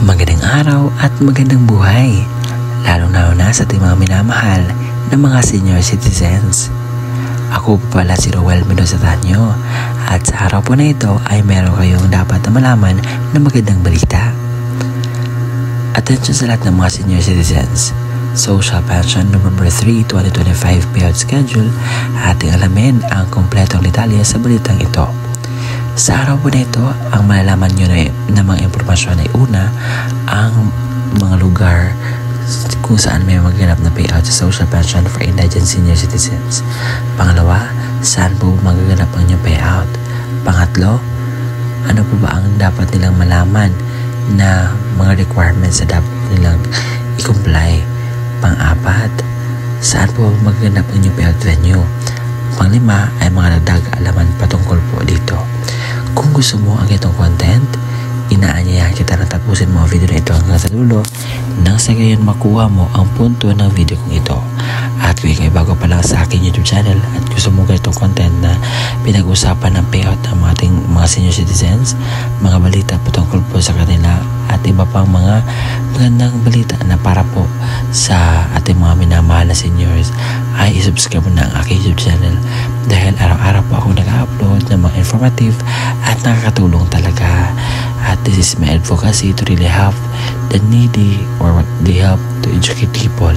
Magandang araw at magandang buhay, lalong-lalo na sa ating mga minamahal na mga senior citizens. Ako po pala si Roel Mendoza Tanyo at sa araw po na ito ay meron kayong dapat na malaman na magandang balita. Attention sa lahat ng mga senior citizens. Social Pension November 3, 2025 payout schedule, ating alamin ang kompletong detalye sa balitang ito. Sa araw po na ito, ang malalaman nyo na mga impormasyon ay una, ang mga lugar kung saan may magganap na payout sa social pension for indigent senior citizens. Pangalawa, saan po magaganap ang inyong payout. Pangatlo, ano po ba ang dapat nilang malaman na mga requirements na dapat nilang i-comply. Pang-apat, saan po magaganap ang inyong payout venue. Panglima ay mga dagdag alaman patungkol po dito. Kung gusto mo ang itong content, inaanyayahan kita na tapusin mo ang video na ito hanggang sa dulo nang sa gayon makuha mo ang punto ng video kong ito. At kung ikay bago pa lang sa aking YouTube channel at gusto mo ganitong content na pinag-usapan ng payout ng ating mga senior citizens, mga balita patungkol po sa kanila at iba pang mga magandang balita na para po sa ating mga minamahal na seniors, ay isubscribe mo na ang aking YouTube channel dahil araw-araw po ako nag-upload ng mga informative at nakakatulong talaga. At this is my advocacy to really help the needy or the help to educate people.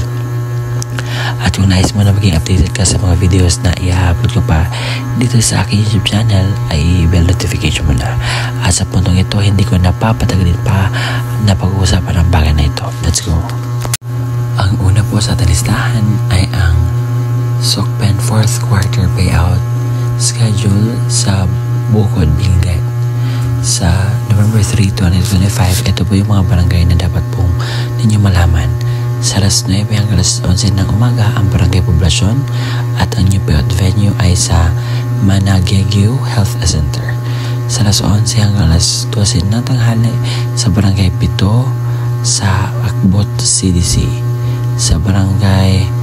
At kung nais mo na maging updated ka sa mga videos na i-upload ko pa dito sa aking YouTube channel, ay bell notification mo na. At sa puntong ito, hindi ko napapatagalin pa na pag-uusapan ang bagay na ito. Let's go! Ang una po sa listahan ay ang SOCPEN 4th quarter payout schedule sa Bukod, Benguet. Sa November 3, 2025, ito po yung mga barangay na dapat pong ninyo malaman. Sa alas 9 hanggang alas 11 ng umaga ang barangay poblasyon at ang new payout venue ay sa Managuegue Health Center. Sa alas 11 hanggang alas 12 ng tanghali sa barangay Pito sa Akbot CDC. Sa barangay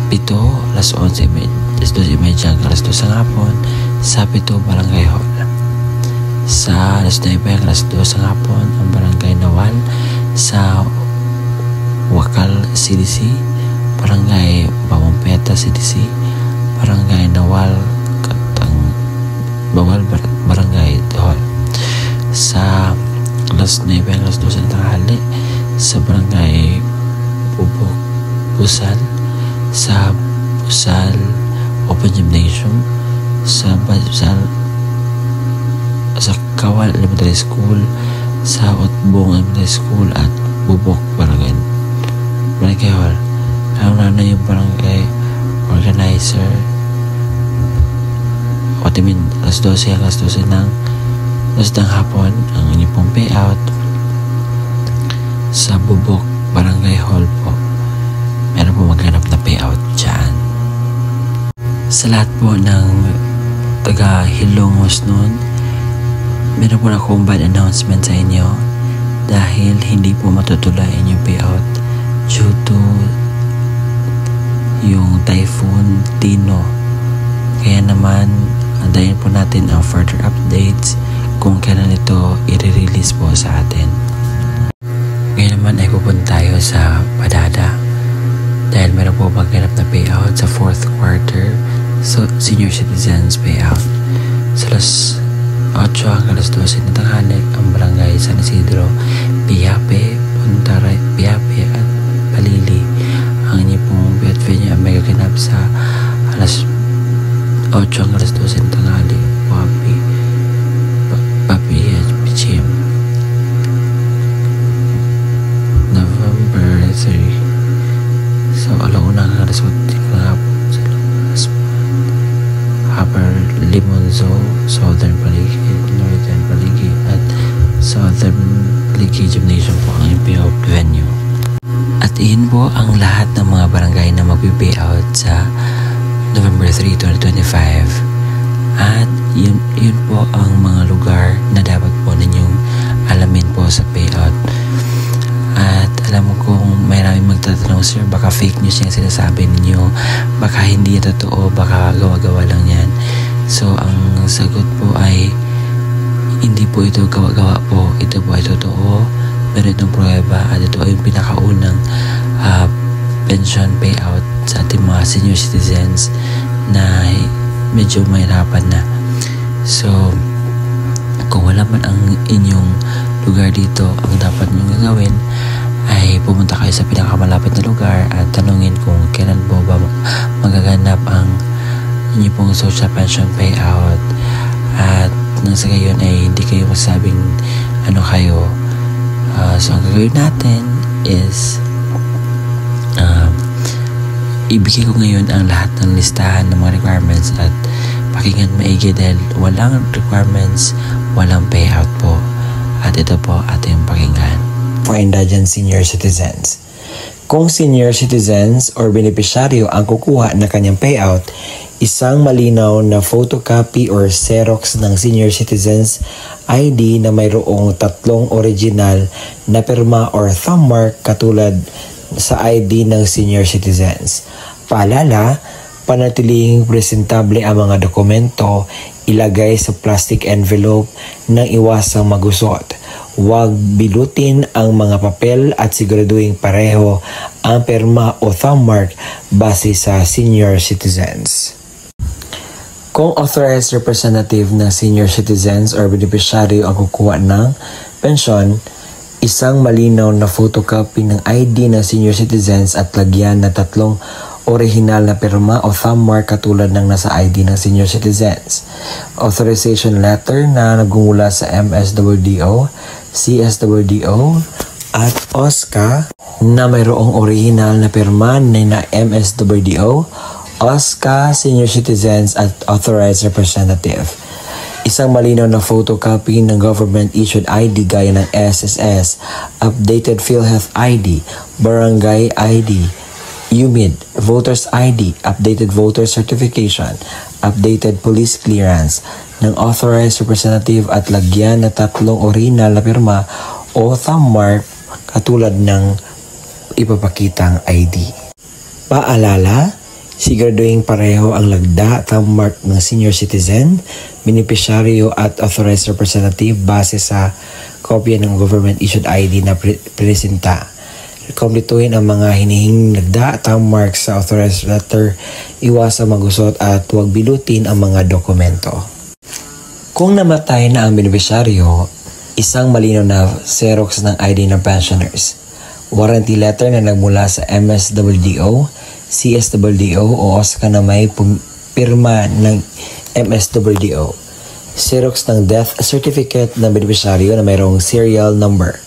Pito, alas 11:30 hanggang alas 2 ng hapon sa Pito Barangay Hall. Sa alas 9 hanggang alas 2 ng hapon ang barangay Nawal sa Wakal CDC, barangay Bawampeta CDC, barangay Nawal Bawal Barangay Hall. Sa alas 9 hanggang alas 12 ng tanghali sa barangay Bubok Busal, sa Busal Open Gymnasium, sa Busal sa Kawal Elementary School, sa Utbong Elementary School at Bubok Barangay Hall. Lalo na yung barangay organizer o timin alas 12 hanggang alas 12 ng hapon ang inyong pong payout sa Bubok Barangay Hall po. Meron po maghanap na payout dyan. Sa lahat po ng taga Hilongos noon, meron po na akong bad announcement sa inyo dahil hindi po matutuloy inyong payout due to yung Typhoon Tino. Kaya naman, antayin po natin ang further updates kung kailan ito i-release po sa atin. Ngayon naman ay pupunta tayo sa Padada dahil meron po magganap na payout sa 4th quarter so senior citizens payout. Sa alas 8 hanggang alas 12 na tanghali ang barangay San Isidro, Piape, Puntaray, Piape at Palili. Ang inyong pong payout venue ay magaganap sa alas 8 hanggang alas 12 na tanghali, Papi at Pichim. November 3. So, alauna hanggang alas 8 ng hapon sa Lumas, Upper Limonzo, Southern Paligi, Northern Paligi at Southern Paligi Gymnasium po ang payout venue. At iyon po ang lahat ng mga barangay na mag-payout sa November 3, 2025. At yun po ang mga lugar na dapat po ninyong alamin po sa payout. At alam mo kung may maraming magtatanong, sir, baka fake news yung sinasabi ninyo, baka hindi totoo, baka gawa-gawa lang yan. So ang sagot po ay hindi po ito gawa-gawa po, ito po ay totoo. ganitong pruweba at ito ay yung pinakaunang pension payout sa ating mga senior citizens na medyo mahirapan na. So, kung wala man ang inyong lugar dito, ang dapat nyo gagawin ay pumunta kayo sa pinakamalapit na lugar at tanungin kung kailan po ba magaganap ang inyong pong social pension payout. At nang sa gayon ay hindi kayo masabing ano kayo. So ang gagawin natin is ibigay ko ngayon ang lahat ng listahan ng mga requirements at pakinggan maigi dahil walang requirements, walang payout po. At ito po ating pakinggan. For indigent senior citizens. Kung senior citizens or beneficiaryo ang kukuha ng kanyang payout, isang malinaw na photocopy or Xerox ng senior citizens ID na mayroong 3 original na pirma or thumb mark katulad sa ID ng senior citizens. Paalala, panatiling presentable ang mga dokumento, ilagay sa plastic envelope nang iwasang magusot. Huwag bilutin ang mga papel at siguraduhin pareho ang pirma o thumb mark base sa senior citizens. Kung authorized representative ng senior citizens or beneficiary ang kukuha ng pensyon, isang malinaw na photocopy ng ID ng senior citizens at lagyan na 3 original na pirma o thumb mark katulad ng nasa ID ng senior citizens. Authorization letter na nagmumula sa MSWDO, CSWDO at OSCA na mayroong original na pirma na MSWDO, OSCA, senior citizens at authorized representative. Isang malinaw na photocopy ng government-issued ID gaya ng SSS, updated PhilHealth ID, Barangay ID, UMID, Voters ID, updated voter certification, updated police clearance ng authorized representative at lagyan na 3 original na pirma o thumb mark katulad ng ipapakitang ID. Paalala, siguraduhin pareho ang lagda thumb mark ng senior citizen, beneficiaryo at authorized representative base sa kopya ng government-issued ID na presenta. Kumpletuhin ang mga hinihinging lagda, thumb mark sa authorized letter, iwasang magusot at huwag bilutin ang mga dokumento. Kung namatay na ang beneficiaryo, isang malinaw na Xerox ng ID ng pensioners, warranty letter na nagmula sa MSWDO, CSWDO o OSCA na may pirma ng MSWDO, Xerox ng death certificate ng beneficiaryo na mayroong serial number,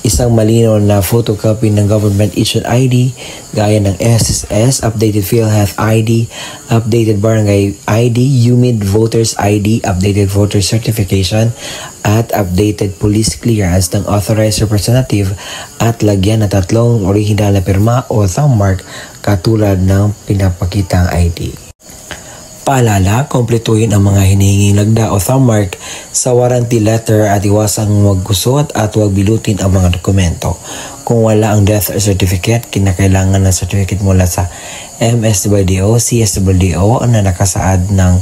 isang malinaw na photocopy ng government-issued ID gaya ng SSS, updated PhilHealth ID, updated Barangay ID, UMID Voters ID, updated voter certification, at updated police clearance ng authorized representative at lagyan na 3 original na pirma o thumb mark katulad ng pinapakitang ID. Paalala, kumpletuhin ang mga hinihinging lagda o thumb mark sa warranty letter at iwasang maggusot at huwag bilutin ang mga dokumento. Kung wala ang death certificate, kinakailangan ng certificate mula sa MSWDO, CSWDO na nakasaad ng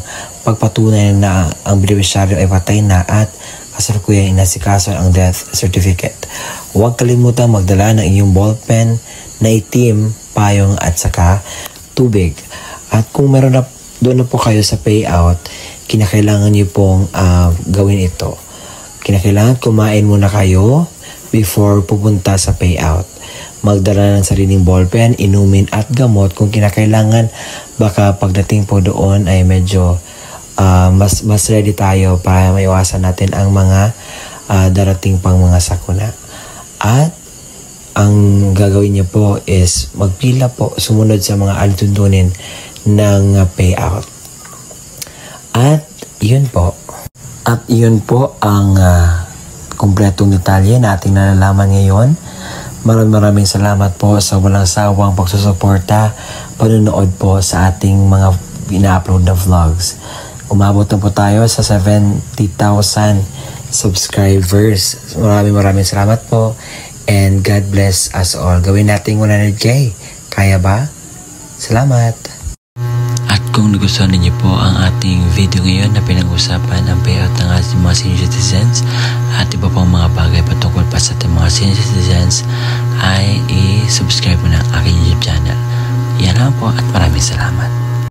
pagpatunay na ang beneficiaryo ay patay na at kasalukuyang inasikaso ang death certificate. Huwag kalimutang magdala ng inyong ballpen na itim, payong at saka tubig. At kung meron na doon na po kayo sa payout, kinakailangan niyo pong gawin ito. Kinakailangan kumain muna kayo before pupunta sa payout. Magdala ng sariling ballpen, inumin at gamot kung kinakailangan. Baka pagdating po doon ay medyo mas ready tayo para maiwasan natin ang mga darating pang mga sakuna. At ang gagawin niyo po is magpila po, sumunod sa mga alituntunin ng payout. At yun po. At yun po ang kumpletong detalye na ating nalalaman ngayon. Maraming salamat po sa walang sawang pagsusuporta, panonood po sa ating mga ina-upload na vlogs. Umabot na po tayo sa 70,000 subscribers. Maraming salamat po and God bless us all. Gawin natin 100K. Kaya ba? Salamat! kung nagustuhan ninyo po ang ating video ngayon na pinag-usapan ang payout ng ating mga senior citizens at iba pang mga bagay patungkol pa sa ating mga senior citizens, ay i-subscribe mo na ang aking YouTube channel. Yan lang po at maraming salamat.